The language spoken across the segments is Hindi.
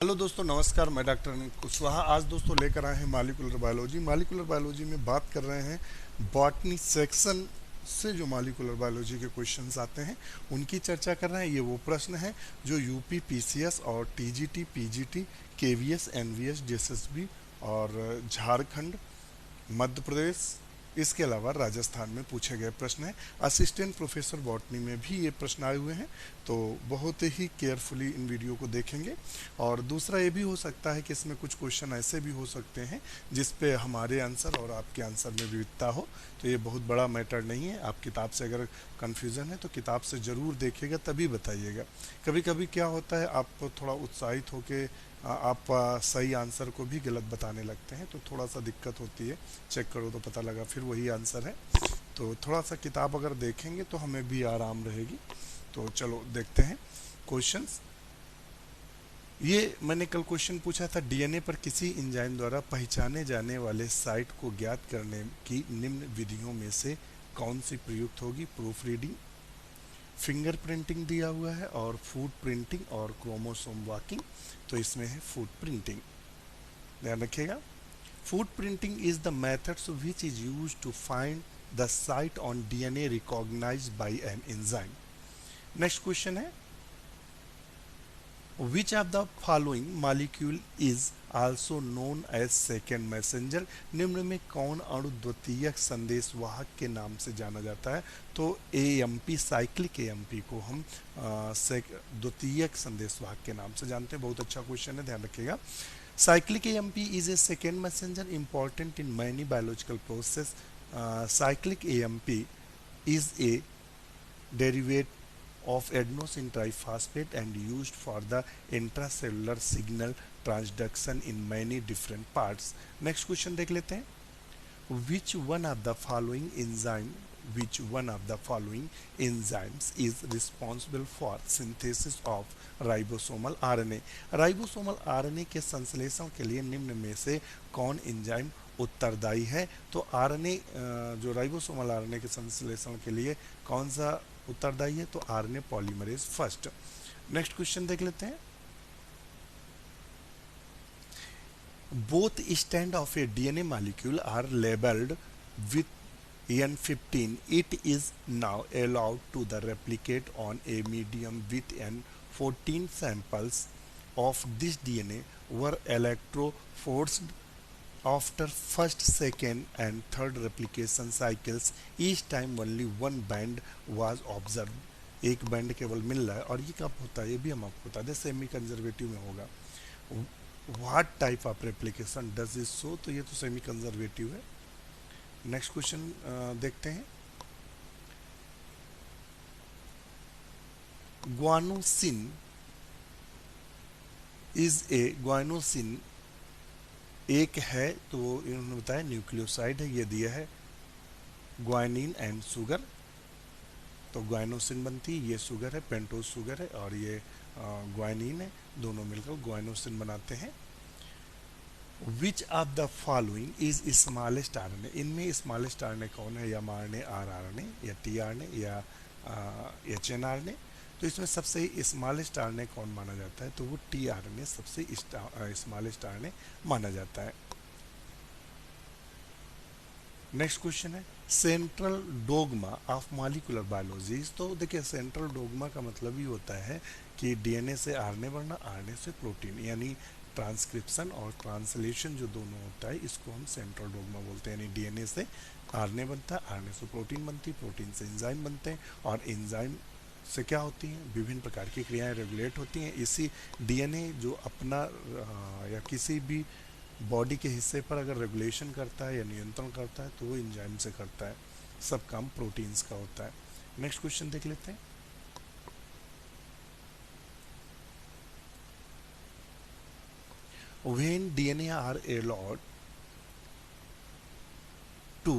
हेलो दोस्तों, नमस्कार। मैं डॉक्टर अनिल कुशवाहा आज दोस्तों लेकर आए हैं मालिकुलर बायोलॉजी। मालिकुलर बायोलॉजी में बात कर रहे हैं बॉटनी सेक्शन से जो मालिकुलर बायोलॉजी के क्वेश्चंस आते हैं उनकी चर्चा कर रहे हैं। ये वो प्रश्न हैं जो यूपी पीसीएस और टीजीटी पीजीटी केवीएस एनवीएस जेएसएसबी और झारखंड, मध्य प्रदेश, इसके अलावा राजस्थान में पूछे गए प्रश्न हैं। असिस्टेंट प्रोफेसर बॉटनी में भी ये प्रश्न आए हुए हैं, तो बहुत ही केयरफुली इन वीडियो को देखेंगे। और दूसरा ये भी हो सकता है कि इसमें कुछ क्वेश्चन ऐसे भी हो सकते हैं जिस पे हमारे आंसर और आपके आंसर में विविधता हो, तो ये बहुत बड़ा मैटर नहीं है। आप किताब से अगर कन्फ्यूज़न है तो किताब से ज़रूर देखिएगा, तभी बताइएगा। कभी कभी क्या होता है, आप थोड़ा उत्साहित होकर आप सही आंसर को भी गलत बताने लगते हैं, तो थोड़ा सा दिक्कत होती है। चेक करो तो पता लगा फिर वही आंसर है। तो थोड़ा सा किताब अगर देखेंगे तो हमें भी आराम रहेगी। तो चलो देखते हैं क्वेश्चंस। ये मैंने कल क्वेश्चन पूछा था, डीएनए पर किसी एंजाइम द्वारा पहचाने जाने वाले साइट को ज्ञात करने की निम्न विधियों में से कौन सी प्रयुक्त होगी। प्रूफ रीडिंग, फिंगर प्रिंटिंग दिया हुआ है, और फुट प्रिंटिंग और क्रोमोसोम वॉकिंग। तो इसमें है फुट प्रिंटिंग, ध्यान रखिएगा। Footprinting is the methods which is use to find the site on DNA recognised by an enzyme. Next question है, which of the following molecule is also known as second messenger. निम्न में कौन अणु द्वितीयक संदेशवाहक के नाम से जाना जाता है। तो एएमपी, साइक्लिक एएमपी को हम द्वितीयक संदेशवाहक के नाम से जानते हैं। बहुत अच्छा क्वेश्चन है, ध्यान रखिएगा। Cyclic AMP is a second messenger important in many biological processes. Cyclic AMP is a derivative of adenosine triphosphate and used for the intracellular signal transduction in many different parts. Next question देख लेते हैं। which one of the following enzyme which one of the following enzymes is responsible for synthesis of ribosomal RNA। Ribosomal RNA के संश्लेषण के लिए निम्न में से कौन एंजाइम उत्तरदायी है। तो आरएनए जो राइबोसोमल आरएनए के संश्लेषण के लिए कौन सा उत्तरदायी है, तो RNA polymerase first. Next question देख लेते हैं। Both strands of a DNA molecule are labeled with N15. It is now allowed to the replicate on a medium with N14 samples of this DNA were electroforced after first, second and third replication cycles. Each time only one band was observed. एक बैंड केवल मिल रहा है, और ये कब होता है ये भी हम आपको बता दें, सेमी कंजर्वेटिव में होगा। What type of replication does is so, तो ये तो सेमी कंजर्वेटिव है। नेक्स्ट क्वेश्चन देखते हैं। ग्वानोसिन इज ए ग्वानोसिन एक है, तो इन्होंने बताया न्यूक्लियोसाइड है, ये दिया है ग्वानिन एंड शुगर। तो ग्वानोसिन बनती है, ये शुगर है, पेंटोज शुगर है, और ये ग्वानिन है, दोनों मिलकर ग्वानोसिन बनाते हैं। विच of the following is smallest RNA. इनमें स्मॉलेस्ट आरएनए कौन है, या आरएनए, आर आरएनए, या टी आरएनए, या एच एन आरएनए। तो इसमें सबसे स्मॉलेस्ट आरएनए कौन माना जाता है, तो वो टी आरएनए सबसे स्मॉलेस्ट आरएनए माना जाता है। नेक्स्ट क्वेश्चन है, central dogma of molecular biology. तो देखिए, सेंट्रल डोगमा का मतलब ही होता है कि डीएनए से आरएनए बनना, आरएनए से प्रोटीन, यानी ट्रांसक्रिप्शन और ट्रांसलेशन जो दोनों होता है, इसको हम सेंट्रल डोगमा बोलते हैं। यानी डीएनए से आरएनए बनता है, आरएनए से प्रोटीन बनती है, प्रोटीन से एंजाइम बनते हैं, और एंजाइम से क्या होती हैं, विभिन्न प्रकार की क्रियाएं रेगुलेट होती हैं। इसी डीएनए जो अपना या किसी भी बॉडी के हिस्से पर अगर रेगुलेशन करता है या नियंत्रण करता है, तो वो एंजाइम से करता है। सब काम प्रोटीन्स का होता है। नेक्स्ट क्वेश्चन देख लेते हैं। When DNA are allowed to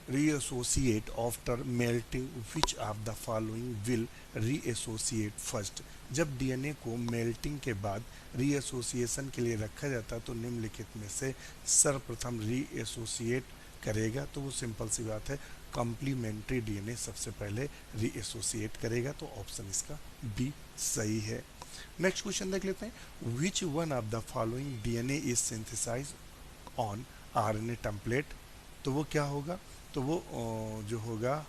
reassociate after melting, which of the following will reassociate first। जब डीएनए को मेल्टिंग के बाद रीएसोसिएशन के लिए रखा जाता है, तो निम्नलिखित में से सर्वप्रथम रीएसोसिएट करेगा। तो वो सिंपल सी बात है, कॉम्प्लीमेंट्री डीएनए सबसे पहले रीएसोसिएट करेगा। तो ऑप्शन इसका बी सही है। नेक्स्ट क्वेश्चन देख लेते हैं, which one of the following DNA is synthesize on RNA template. तो वो क्या होगा, तो वो जो होगा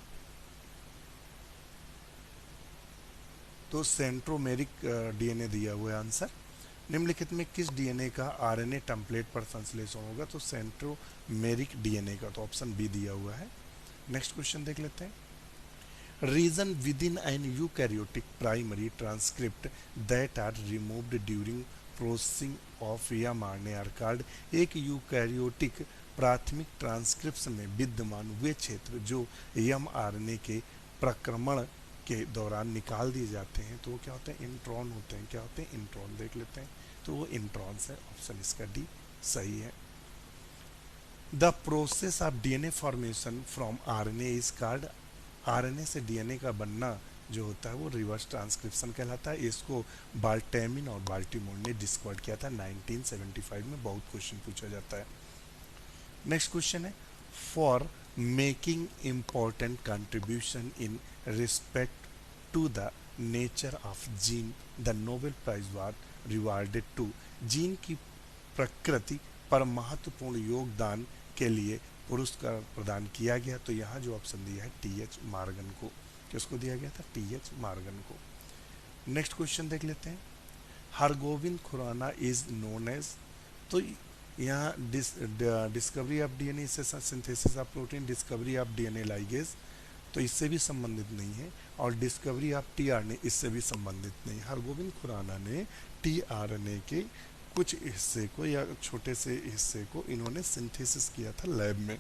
तो सेंट्रोमेरिक डीएनए दिया हुआ है आंसर। निम्नलिखित में किस डीएनए का आरएनए टेम्पलेट पर संश्लेषण होगा, तो सेंट्रोमेरिक डीएनए का, तो ऑप्शन बी दिया हुआ है। नेक्स्ट क्वेश्चन देख लेते हैं, region within an eukaryotic primary transcript that are removed during processing of mRNA are called. एक यूकैरियोटिक प्राथमिक ट्रांसक्रिप्शन में विद्यमान वे क्षेत्र जो एमआरएनए के प्रक्रमण के दौरान निकाल दिए जाते हैं, तो वो क्या होते हैं, इंट्रॉन होते हैं। क्या होते हैं, इंट्रॉन। देख लेते हैं, तो वो इंट्रॉन्स है, ऑप्शन इसका डी सही है। The process of DNA formation from RNA is called. RNA से डीएनए का बनना जो होता है वो रिवर्स ट्रांसक्रिप्शन कहलाता है। इसको बाल्टेमिन और बाल्टीमोर ने डिस्कवर किया था 1975 में। बहुत क्वेश्चन पूछा जाता है। नेक्स्ट क्वेश्चन है, for making important contribution in respect to the nature of gene the Nobel prize was rewarded to. Gene की प्रकृति पर महत्वपूर्ण योगदान के लिए पुरस्कार प्रदान किया गया। तो यहाँ जो ऑप्शन दिया है टी.एच. मॉर्गन को। किसको दिया गया था, टी.एच. मॉर्गन को। नेक्स्ट क्वेश्चन देख लेते हैं, Hargobind Khorana is known as. तो यहाँ डिस्कवरी ऑफ डीएनए से synthesis of protein, discovery of DNA ligase, तो इससे भी संबंधित नहीं है, और डिस्कवरी ऑफ टीआरएनए इससे भी संबंधित नहीं। हरगोविंद खुराना ने टीआरएनए के कुछ हिस्से को या छोटे से हिस्से को इन्होंने सिंथेसिस किया था लैब में।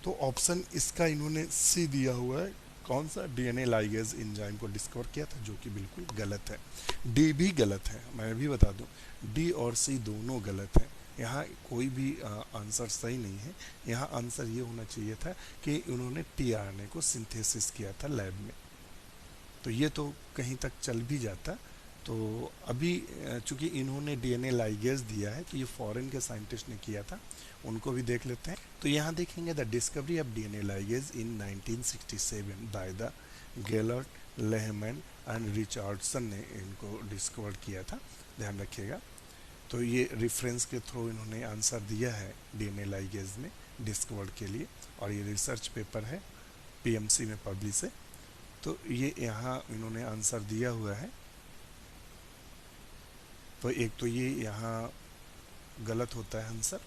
तो ऑप्शन इसका इन्होंने सी दिया हुआ है। कौन सा, डीएनए लाइगेज एंजाइम को डिस्कवर किया था, जो कि बिल्कुल गलत है। डी भी गलत है, मैं भी बता दूं, डी और सी दोनों गलत है। यहाँ कोई भी आंसर सही नहीं है। यहाँ आंसर ये होना चाहिए था कि उन्होंने टीआरएनए को सिंथेसिस किया था लैब में। तो ये तो कहीं तक चल भी जाता। तो अभी चूंकि इन्होंने डीएनए लाइगेज दिया है, तो ये फॉरेन के साइंटिस्ट ने किया था, उनको भी देख लेते हैं। तो यहाँ देखेंगे, the discovery of DNA ligase in 1967 by the Gellert, Lehman and Richardson ने इनको डिस्कवर किया था, ध्यान रखिएगा। तो ये रेफरेंस के थ्रू इन्होंने आंसर दिया है डीएनए लाइगेज में डिस्कवर के लिए, और ये रिसर्च पेपर है, पीएमसी में पब्लिश है। तो ये यहाँ इन्होंने आंसर दिया हुआ है। तो एक तो ये यहाँ गलत होता है आंसर।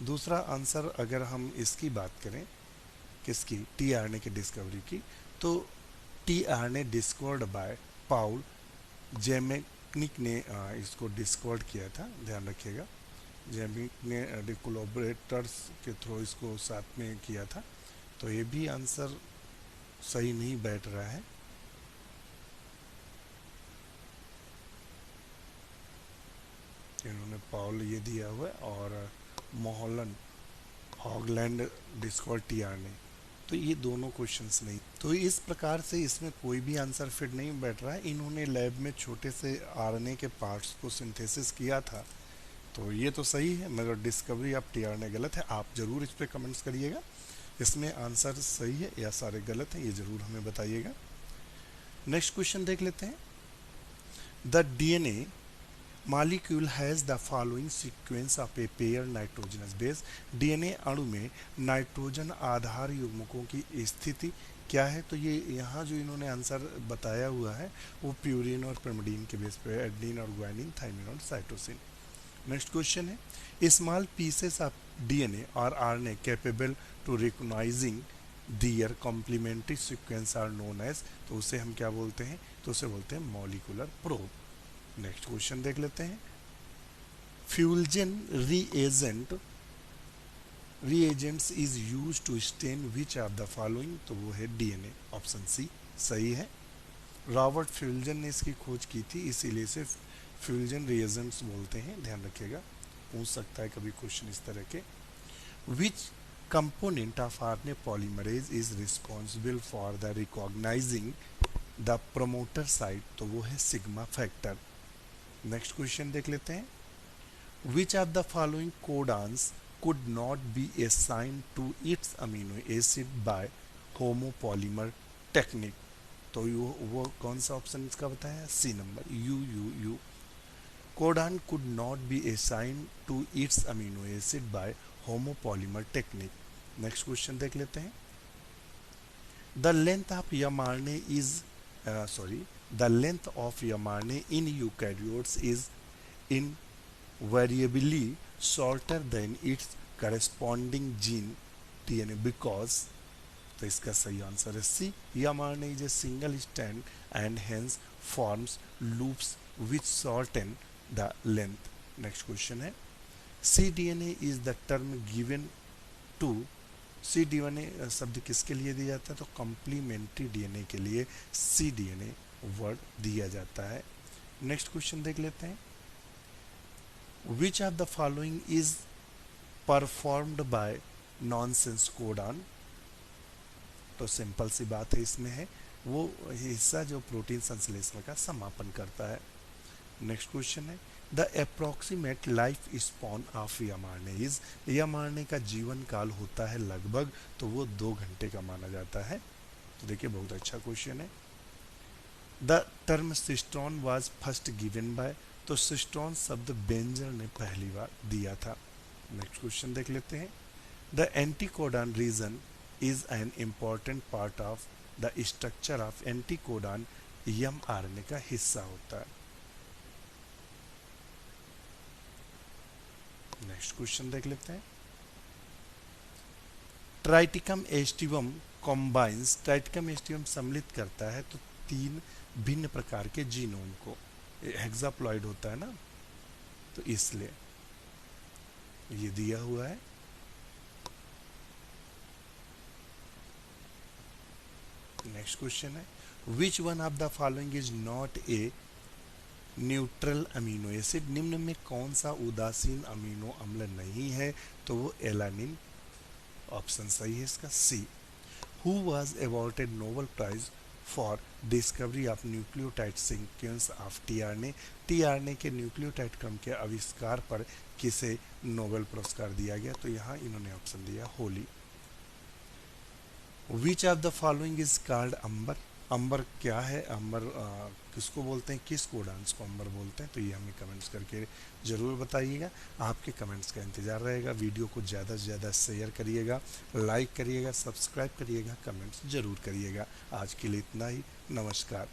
दूसरा आंसर, अगर हम इसकी बात करें, किसकी, टीआरएनए की डिस्कवरी की, तो टीआरएनए डिस्कवर्ड बाय पाउल जेमेक्निक ने इसको डिस्कवर किया था, ध्यान रखिएगा। जेमेक्निक ने कोलैबोरेटर्स के थ्रू इसको साथ में किया था। तो ये भी आंसर सही नहीं बैठ रहा है। इन्होंने पाउल ये दिया हुआ है, और मोहलन हॉगलैंड डिस्कवर टीआरएनए, तो ये दोनों क्वेश्चंस नहीं। तो इस प्रकार से इसमें कोई भी आंसर फिट नहीं बैठ रहा है। इन्होंने लैब में छोटे से आरएनए के पार्ट्स को सिंथेसिस किया था, तो ये तो सही है, मगर डिस्कवरी ऑफ टीआरएनए गलत है। आप जरूर इस पर कमेंट्स करिएगा, इसमें आंसर सही है या सारे गलत हैं, ये जरूर हमें बताइएगा। नेक्स्ट क्वेश्चन देख लेते हैं, the DNA molecule has the following sequence of a pair nitrogenous base. DNA अणु में नाइट्रोजन आधार युग्मकों की स्थिति क्या है। तो ये यहाँ जो इन्होंने आंसर बताया हुआ है वो प्यूरिन और पिरिमिडीन के बेस पे, एडेनिन और ग्वानिन, थाइमिन और साइटोसिन। नेक्स्ट क्वेश्चन है, स्मॉल पीसेस ऑफ डीएनए और RNA capable to recognising their complementary sequence are known as. तो उसे हम क्या बोलते हैं, तो उसे बोलते हैं मॉलिक्यूलर प्रोब। नेक्स्ट क्वेश्चन देख लेते हैं, fusion reagents is use to stain which of the following. तो वो है डीएनए, ऑप्शन सी सही है। रॉबर्ट फ्यूजन ने इसकी खोज की थी, इसीलिए इसे फ्यूजन रिएजेंट्स बोलते हैं, ध्यान रखिएगा, पूछ सकता है कभी क्वेश्चन इस तरह के। विच component of RNA polymerase is responsible for the recognising the promoter site. तो वो है सिग्मा फैक्टर। नेक्स्ट क्वेश्चन देख लेते हैं, विच of the following codons could not be assigned to its amino acid by homopolymer technique। तो वो कौन सा ऑप्शन इसका बताया, C number, U U U. Codon could not be assigned to its amino acid by homopolymer technique. Next question देख लेते हैं। The length of mRNA is the length of mRNA in eukaryotes is invariably shorter than its corresponding gene DNA because, तो इसका सही आंसर है सी, mRNA is a single strand and hence forms loops which shorten the length। Next question है, cDNA is the term given to, cDNA शब्द किसके लिए दिया जाता है, तो कॉम्प्लीमेंट्री डीएनए के लिए cDNA वर्ड दिया जाता है। नेक्स्ट क्वेश्चन देख लेते हैं। विच of the following is performed by nonsense codon, तो सिंपल सी बात है, इसमें है वो हिस्सा जो प्रोटीन संश्लेषण का समापन करता है। नेक्स्ट क्वेश्चन है, the approximate life spawn of mRNA is, mRNA का जीवन काल होता है लगभग, तो वो 2 घंटे का माना जाता है। तो देखिए बहुत अच्छा क्वेश्चन है। The term cistron was first given by, तो सिस्ट्रॉन शब्द बेंजर ने पहली बार दिया था। नेक्स्ट क्वेश्चन देख लेते हैं। The anticodon region is an important part of the structure of anticodon, mRNA का हिस्सा होता है। नेक्स्ट क्वेश्चन देख लेते हैं। ट्राइटिकम एस्टिवम कॉम्बाइंस, ट्राइटिकम एस्टिवम सम्मिलित करता है तो 3 भिन्न प्रकार के जीनोम को, हेक्साप्लॉइड होता है ना, तो इसलिए ये दिया हुआ है। नेक्स्ट क्वेश्चन है, विच one of the following is not a neutral amino acid, निम्न में कौन सा उदासीन अमीनो अम्ल नहीं है, तो वो एलानिन, ऑप्शन सही है इसका C. Who was awarded Nobel prize for discovery of nucleotide sequence of tRNA, tRNA के न्यूक्लियोटाइड क्रम के आविष्कार पर किसे नोबेल पुरस्कार दिया गया, तो यहाँ इन्होंने ऑप्शन दिया Holley. Which of the following is called amber, amber क्या है, अंबर किसको बोलते हैं, किस कोडांस को अंबर बोलते हैं, तो ये हमें कमेंट्स करके ज़रूर बताइएगा। आपके कमेंट्स का इंतज़ार रहेगा। वीडियो को ज़्यादा से ज़्यादा शेयर करिएगा, लाइक करिएगा, सब्सक्राइब करिएगा, कमेंट्स ज़रूर करिएगा। आज के लिए इतना ही, नमस्कार।